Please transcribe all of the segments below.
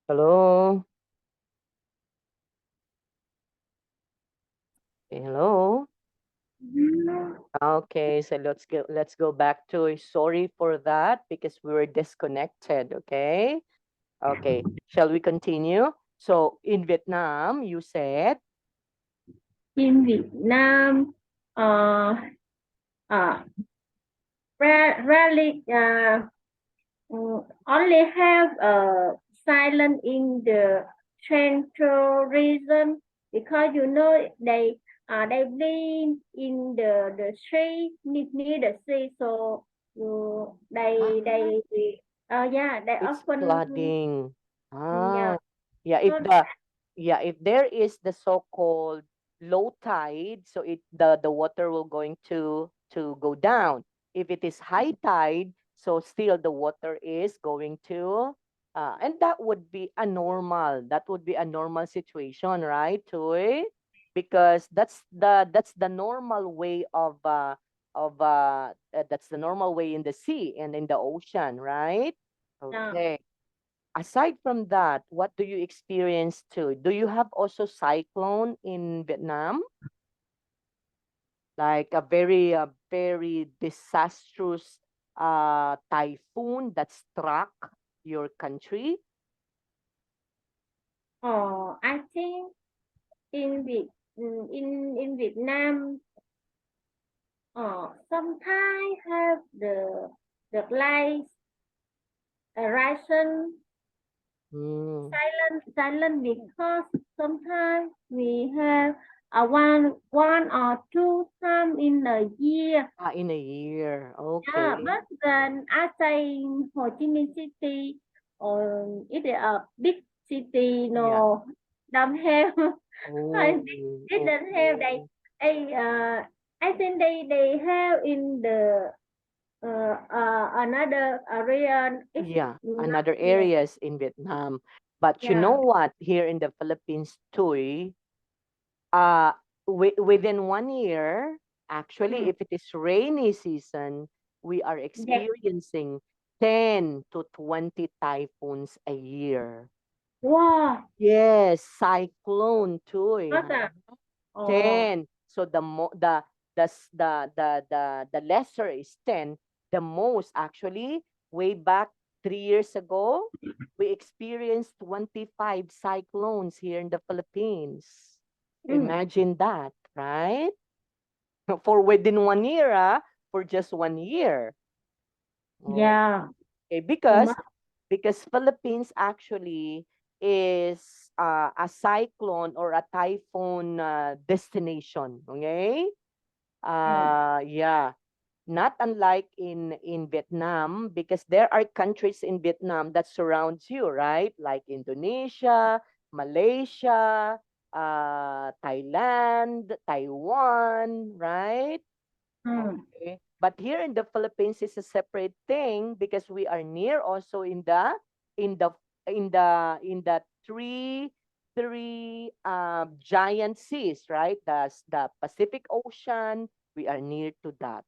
Hello. Hello. Okay, so let's go back to sorry for that because we were disconnected, okay? Okay, shall we continue? So in Vietnam, you said In Việt Nam, uh, uh, rarely only have silent in the central region because they live in the sea near the sea, so ah, they it's often flooding. yeah Ah, yeah, so if there is the so-called low tide, so the water will going to go down. If it is high tide, so still the water is going to and that would be a normal. That would be a normal situation, right, Toy? Because that's the normal way of that's the normal way in the sea and in the ocean, right? uh, Okay. Aside from that, what do you experience too? Do you have also cyclone in Vietnam? Like a very disastrous typhoon that struck your country? I think in Việt Nam sometimes have the light ration Hmm. silent because sometimes we have one or two time in a year. In a year. Yeah, Okay. but then I say in Ho Chi Minh City or it is a big city, Yeah. no, don't have. I Oh, think it doesn't have okay. they I think they have in the another area. It's Yeah, not another here. areas in Vietnam. But you know Yeah. what? Here in the Philippines too, uh within 1 year, actually, Mm. if it is rainy season, we are Yeah. experiencing 10 to 20 typhoons a year. Wow. Yes, cyclone too, What a, 10. So the lesser is 10. The most, actually, way back 3 years ago, we experienced 25 cyclones here in the Philippines. mm, Imagine that, right? For within 1 year, for just 1 year. yeah. Okay, Ma- because Philippines actually is a cyclone or a typhoon destination. Okay? mm, Yeah, not unlike in Vietnam, because there are countries in Vietnam that surrounds you, right? Like Indonesia, Malaysia, Thailand, Taiwan, right? mm, Okay. But here in the Philippines is a separate thing because we are near also in the in the three giant seas, right? The Pacific Ocean. We are near to that,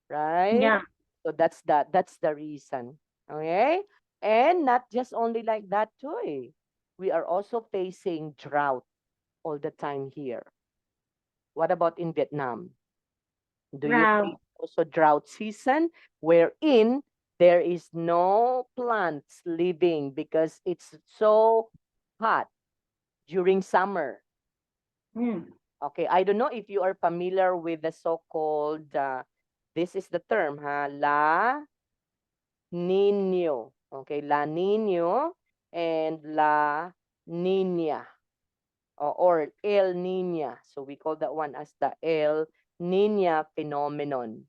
right? yeah. So that's the reason. Okay? And not just only like that too. We are also facing drought all the time here. What about in Vietnam? Do you face Wow. also drought season wherein there is no plants living because it's so hot during summer? Mm, Okay, I don't know if you are familiar with the so-called, this is the term, La Nino. Okay, La Nino and La Nina, or El Nina. So we call that one as the El Nina phenomenon.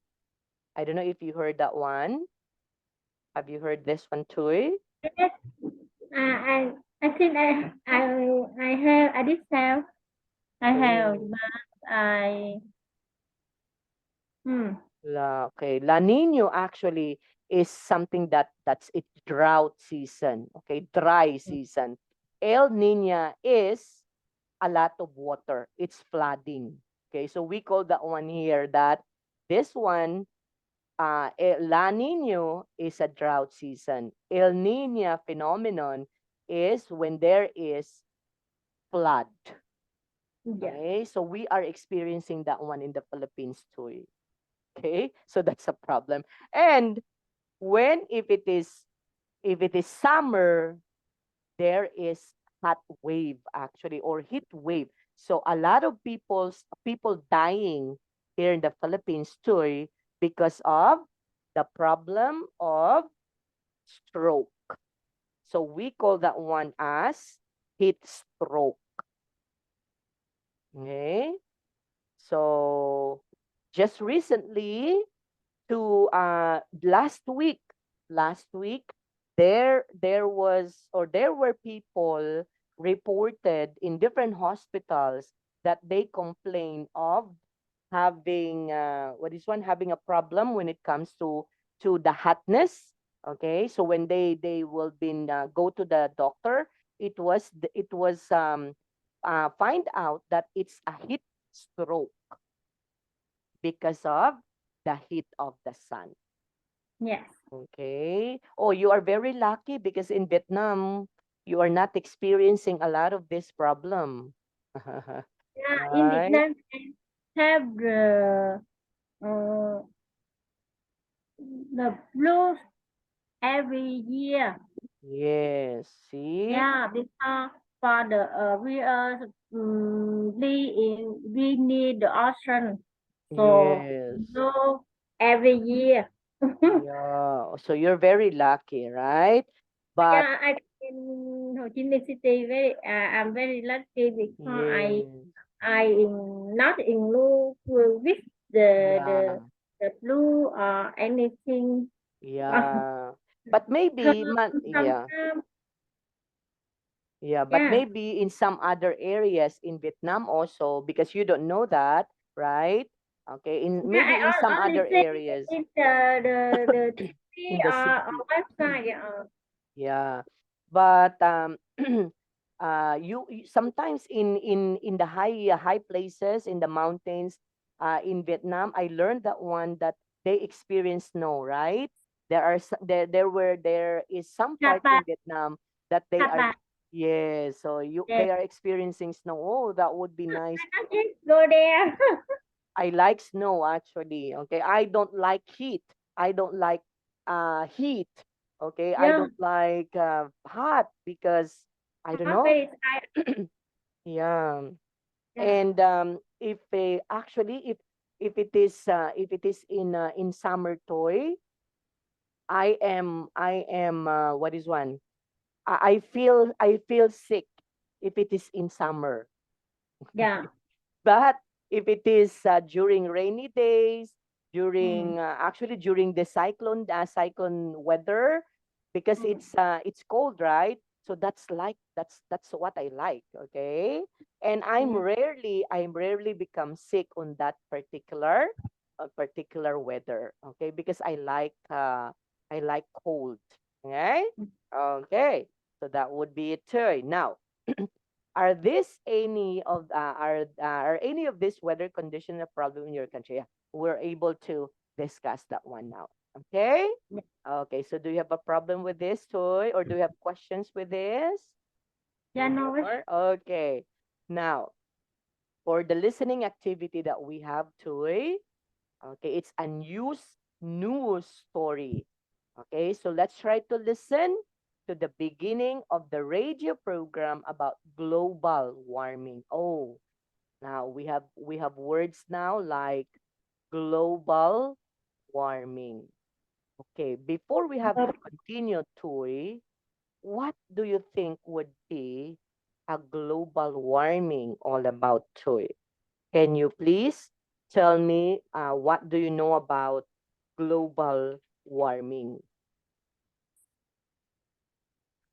I don't know if you heard that one. Have you heard this one too? yes. I think I have I did have I have Oh, but I hmm Okay. La Nino actually is something that's it drought season. Okay, dry season. El Nina is a lot of water. It's flooding. Okay, so we call that one here that this one, La Nino is a drought season. El Nina phenomenon is when there is flood. Yeah. Okay, so we are experiencing that one in the Philippines too. Okay, so that's a problem. And when if it is summer, there is hot wave actually, or heat wave. So a lot of people dying here in the Philippines too because of the problem of stroke. So we call that one as heat stroke. Okay. So just recently to last week there was, or there were people reported in different hospitals that they complain of having what is one, having a problem when it comes to the hotness. Okay, so when they will been go to the doctor, it was find out that it's a heat stroke because of the heat of the sun. Yes. Okay. Oh, you are very lucky because in Vietnam, you are not experiencing a lot of this problem. Yeah, in Right? Vietnam, they have uh, the blues every year. Yes. See? Yeah, because for the we need the ocean, so Yes. go every year. Yeah. So you're very lucky, right? But Yeah, I in Ho Chi Minh City I'm very lucky because yes. I in not in blue with Yeah. the blue or anything. Yeah. But maybe yeah. Sometimes, Yeah, but yeah. maybe in some other areas in Vietnam also, because you don't know that, right? Okay, in Yeah, maybe in some only other say areas in the TV in the or city. website. Yeah, but sometimes in the high places in the mountains, in Vietnam, I learned that one that they experience snow, right? There is some part Sapa, in Vietnam that they are, Sapa. yes, so you Yes. they are experiencing snow. Oh, that would be nice. I just go there. I like snow actually. Okay. I don't like heat. I don't like heat. Okay. I Yeah, don't like hot because I don't not know. very tired. Yeah. Yeah, And if actually if it is in summer toy, I am what is one? I feel sick if it is in summer. yeah. But if it is during rainy days, Mm, during the cyclone weather, because mm, it's cold, right? So that's what I like. Okay, and yeah. I'm rarely become sick on that particular weather. Okay, because I like cold. Okay, okay. So that would be it too. Now, are any of this weather condition a problem in your country? Yeah, we're able to discuss that one now. Okay. Yeah. Okay. So do you have a problem with this, Toy, or do you have questions with this? Yeah, No no, more. Okay. Now, for the listening activity that we have, Toy. Okay, it's a news story. Okay, so let's try to listen to the beginning of the radio program about global warming. Oh, now we have words now like global warming. Okay, before we have no. to continue, Toy, what do you think would be a global warming all about, Toy? Can you please tell me what do you know about global warming?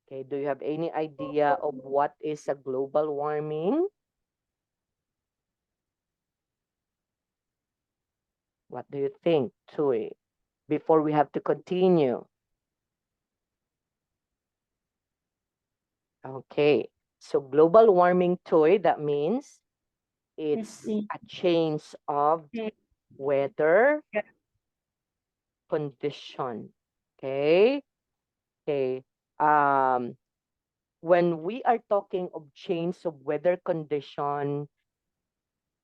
Okay, do you have any idea of what is a global warming? What do you think, Tui? Before we have to continue. Okay, so global warming, Tui, that means It's it's in a change of the weather condition. Okay, okay. Um, when we are talking of change of weather condition,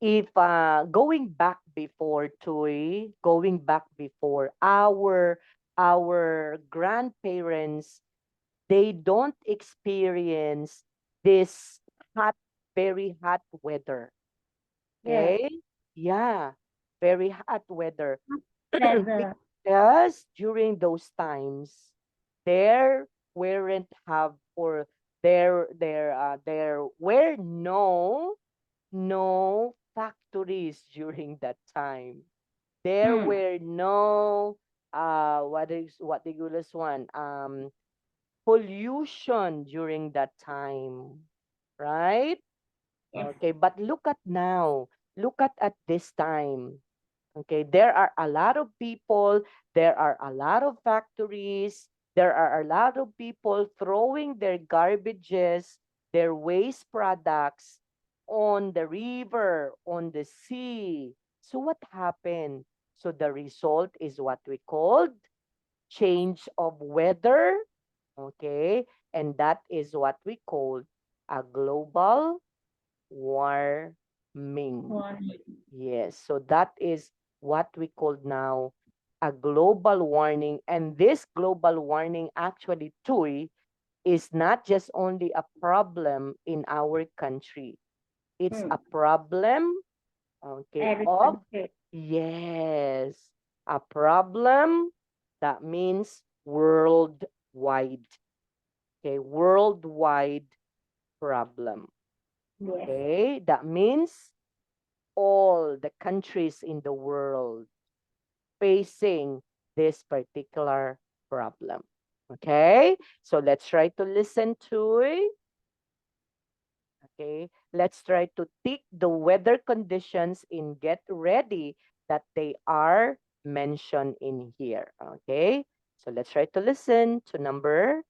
if going back before Tuy, going back before our grandparents, they don't experience this hot, very hot weather. Yes. Okay? Yeah, very hot weather. Weather. Because during those times, there weren't have or there were no factories during that time. There Hmm. were no what the gulas one pollution during that time, right? Yes. Okay, but look at now. Look at this time. Okay, there are a lot of people, there are a lot of factories, there are a lot of people throwing their garbages, their waste products on the river, on the sea. So what happened? So the result is what we called change of weather, okay? And that is what we call a global warming. Warning. Yes, so that is what we call now a global warming. And this global warming actually, Tui, is not just only a problem in our country. It's Hmm. a problem, okay, Every of, country. yes, a problem that means worldwide. Okay, worldwide problem. Yes. Okay, that means all the countries in the world facing this particular problem. Okay, so let's try to listen to it. Okay, let's try to tick the weather conditions in get ready that they are mentioned in here. Okay, so let's try to listen to number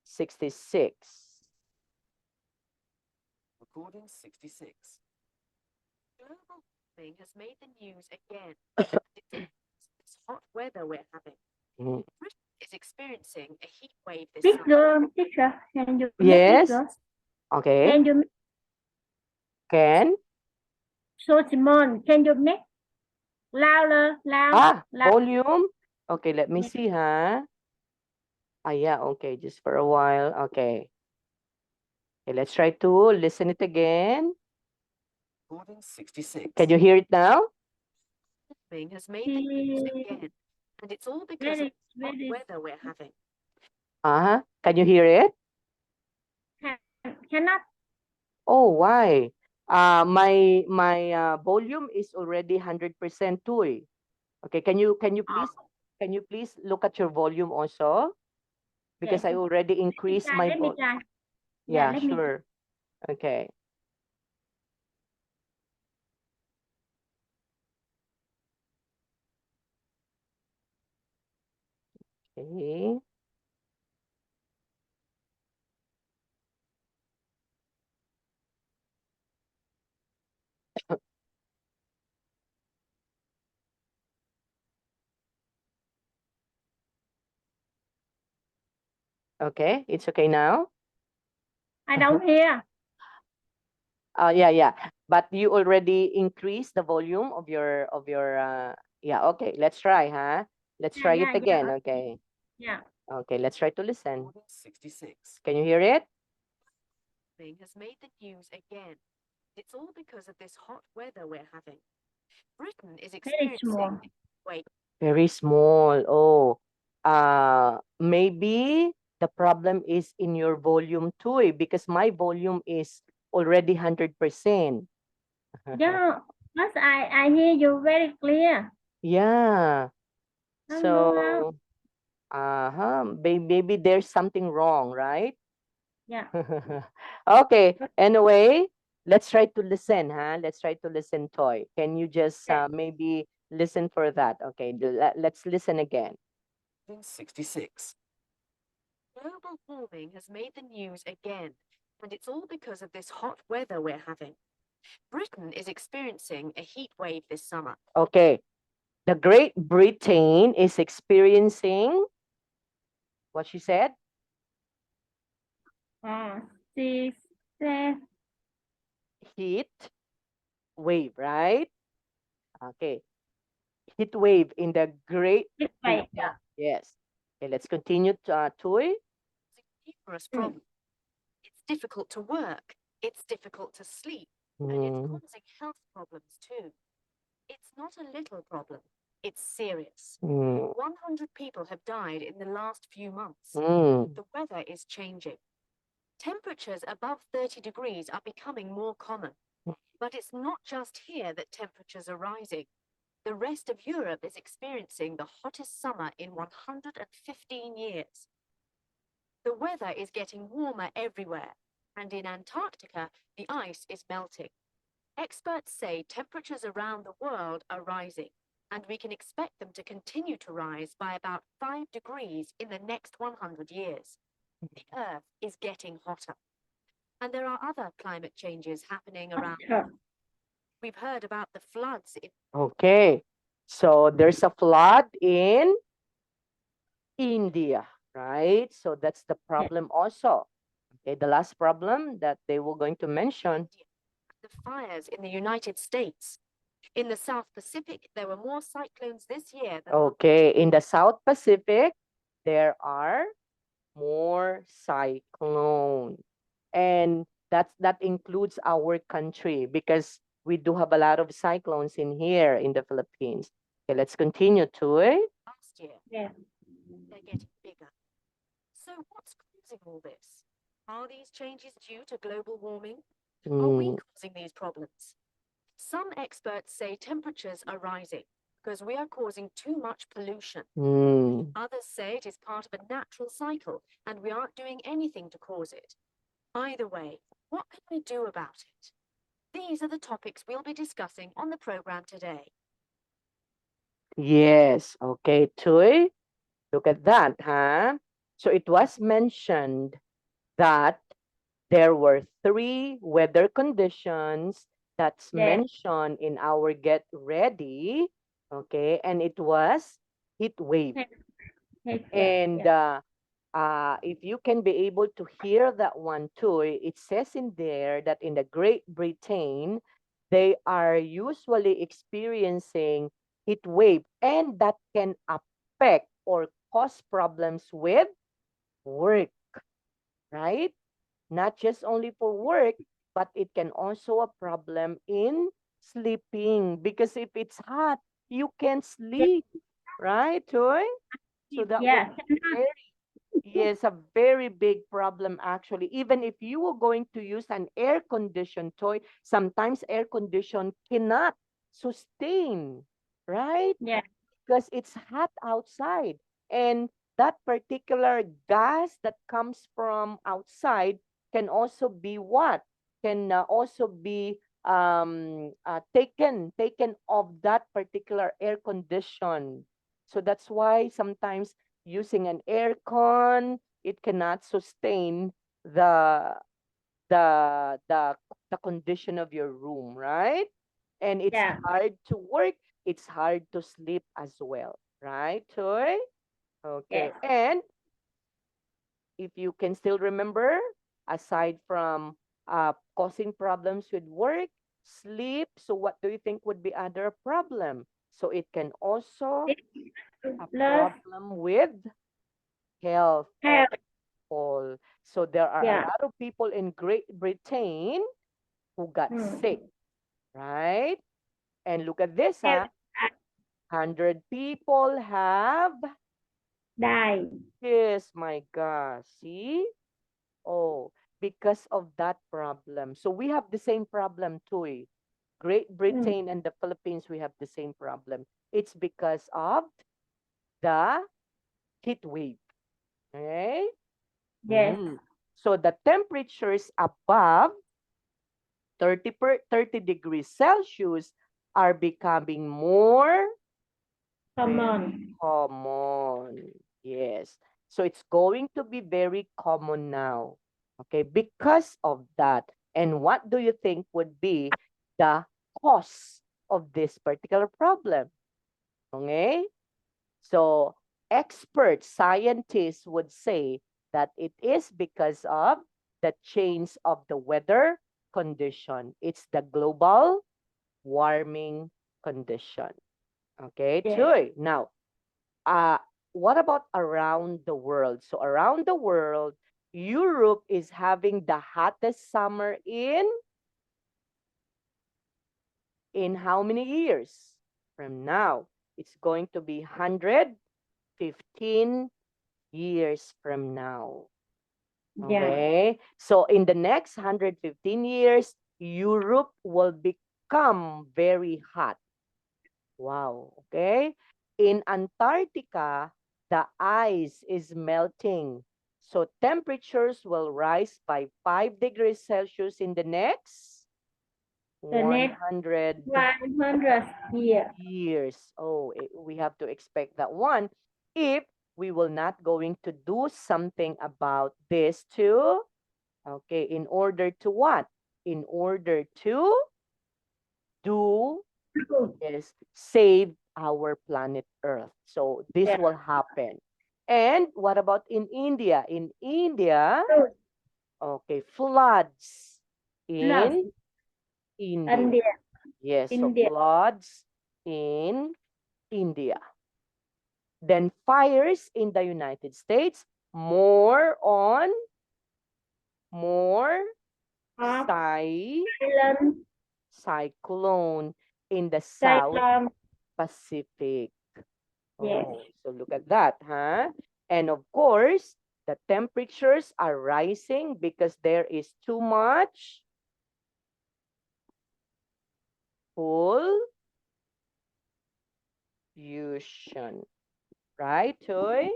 66. Recording 66. Global warming has made the news again. It's hot weather we're having. Mhm. Britain is experiencing a heat wave this Big summer. teacher, can you make Yes, bigger? okay, Can you make can. so Simon? Can you make louder, Ah, loud? volume. Okay, let me Yes. see, huh? Ah, yeah, okay, just for a while. Okay. Okay, let's try to listen it again. Recording 66. Can you hear it now? Warming has made the news He- again. And it's all because of the hot very weather we're having. Uh-huh. Can you hear it? cannot. Oh, why? My volume is already 100% too. Eh. Okay, can you please look at your volume also? Yes. Because I already increased my Let me volume. try. Yeah, Yeah, let me. sure. Okay. Okay. Okay, it's okay now. I don't hear. Yeah. But you already increased the volume of your yeah, okay. Let's try, huh? Let's try it again, okay? Yeah. Okay, let's try to listen. Recording 66. Can you hear it? Warming has made the news again. It's all because of this hot weather we're having. Britain is Very small. experiencing a heat wave. Very small. Oh. Maybe the problem is in your volume too, eh, because my volume is already 100%. Yeah, but I hear you very clear. Yeah. I don't know how. So, maybe there's something wrong, right? Yeah. Okay. Anyway, let's try to listen, huh? Let's try to listen, Toy. Can you just Yeah. maybe listen for that? Okay, let's listen again. Recording 66. Global warming has made the news again. And it's all because of this hot weather we're having. Britain is experiencing a heat wave this summer. Okay. The Great Britain is experiencing what she said? she said, Heat wave, right? Okay. Heat wave in the Great this way. Britain. Yes. Okay, let's continue to Tui. Numerous Mm. problems. It's difficult to work. It's difficult to sleep. And it's Mm, causing health problems too. It's not a little problem. It's serious. mm, 100 people have died in the last few months. mm. The weather is changing. Temperatures above 30 degrees are becoming more common. But it's not just here that temperatures are rising. The rest of Europe is experiencing the hottest summer in 115 years. The weather is getting warmer everywhere, and in Antarctica, the ice is melting. Experts say temperatures around the world are rising, and we can expect them to continue to rise by about 5 degrees in the next 100 years. The Earth is getting hotter. And there are other climate changes happening around. Sure. We've heard about the floods in Okay. So there's a flood in India, right? So that's the problem also. Okay, the last problem that they were going to mention. the fires in the United States. In the South Pacific, there were more cyclones this year than Okay, in the South Pacific, there are more cyclone. And that includes our country because we do have a lot of cyclones in here in the Philippines. Okay, let's continue to it. last year. Yes. They're getting bigger. So what's causing all this? Are these changes due to global warming? Are we causing these problems? Some experts say temperatures are rising because we are causing too much pollution. Others say it is part of a natural cycle and we aren't doing anything to cause it. Either way, what can we do about it? These are the topics we'll be discussing on the program today. Yes, okay, Tui. Look at that, huh? So it was mentioned that there were 3 weather conditions that's Yes. mentioned in our Get Ready, okay? And it was heat wave. Yes. And if you can be able to hear that one too, it says in there that in the Great Britain, they are usually experiencing heat wave, and that can affect or cause problems with work, right? Not just only for work, but it can also a problem in sleeping because if it's hot, you can't sleep, right, Toy? So that would Yes. be very, yes, a very big problem actually. Even if you were going to use an air conditioned toy, sometimes air condition cannot sustain, right? Yes. Because it's hot outside. And that particular gas that comes from outside can also be what? Can also be taken of that particular air condition. So that's why sometimes using an air con, it cannot sustain the the the condition of your room, right? And it's Yeah. hard to work, it's hard to sleep as well, right, Toy? Okay. Yes. And if you can still remember, aside from causing problems with work, sleep, so what do you think would be other problem? So it can also a Plus problem with health health. all. So there are a Yeah. lot of people in Great Britain who got sick, right? And look at this, Health 100 people have, die. yes, my gosh, see? Oh, because of that problem. So we have the same problem too. Great Britain and the Philippines, we have the same problem. It's because of the heat wave, right? Yes. So the temperatures above 30 degrees Celsius are becoming more Come on. common. Yes. So it's going to be very common now. Okay, because of that. And what do you think would be the cause of this particular problem? Okay? So experts, scientists would say that it is because of the change of the weather condition. It's the global warming condition. Okay, Yes. Chuy. Now, what about around the world? So around the world, Europe is having the hottest summer in how many years from now? It's going to be 115 years from now. Yeah. Okay. So in the next 115 years, Europe will become very hot. Wow. Okay. In Antarctica, the ice is melting. So temperatures will rise by 5 degrees Celsius in the next The next 100 100 years. years. Oh, we have to expect that one if we will not going to do something about this too. Okay, in order to what? In order to do is save our planet Earth. So this Yeah. will happen. And what about in India? In India, okay, floods Love in India. India. Yes, so India. floods in India. Then fires in the United States, more Of Island. cyclone in the South Cyclone. Pacific. Yes. Oh, so look at that, huh? And of course, the temperatures are rising because there is too much pollution. Right, Toy?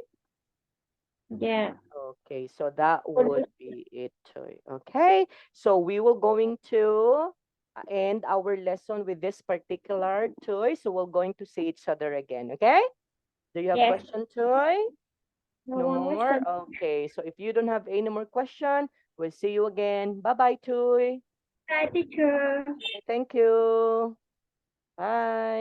Yeah. Okay, so that would be it, Toy. Okay, so we will going to end our lesson with this particular Toy. So we're going to see each other again, okay? Do you have Yes. question, Toy? No No one more? question. Okay, so if you don't have any more question, we'll see you again. Bye-bye, Toy. Hi, teacher. Thank you. Bye.